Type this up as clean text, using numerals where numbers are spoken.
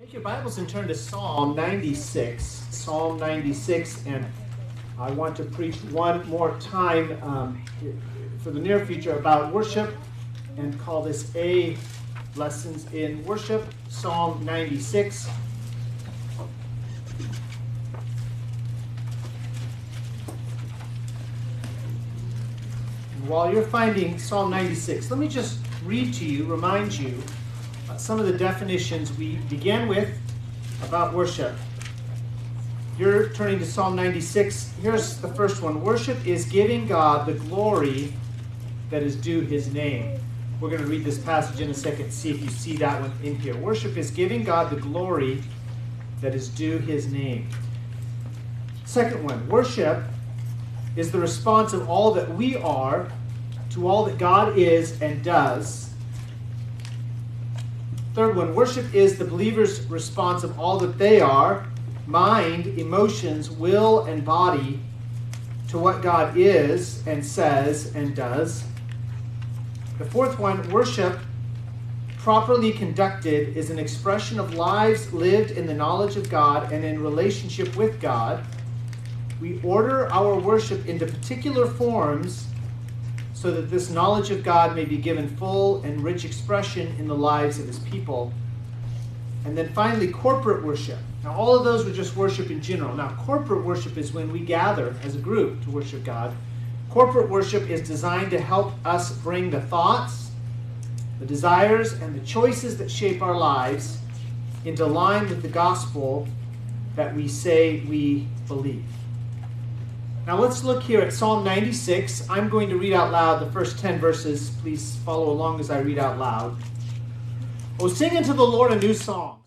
Take your Bibles and turn to Psalm 96. Psalm 96, and I want to preach one more time for the near future about worship and call this A Lessons in Worship, Psalm 96. And while you're finding Psalm 96, let me just read to you, remind you, some of the definitions we began with about worship. You're turning to Psalm 96. Here's the first one. Worship is giving God the glory that is due his name. We're going to read this passage in a second, see if you see that one in here. Worship is giving God the glory that is due his name. Second one, worship is the response of all that we are to all that God is and does. Third one, worship is the believer's response of all that they are, mind, emotions, will, and body, to what God is and says and does. The fourth one, worship, properly conducted, is an expression of lives lived in the knowledge of God and in relationship with God. We order our worship into particular forms so that this knowledge of God may be given full and rich expression in the lives of his people. And then finally, corporate worship. Now, all of those were just worship in general. Now, corporate worship is when we gather as a group to worship God. Corporate worship is designed to help us bring the thoughts, the desires, and the choices that shape our lives into line with the gospel that we say we believe. Now let's look here at Psalm 96. I'm going to read out loud the first 10 verses. Please follow along as I read out loud. Oh, sing unto the Lord a new song.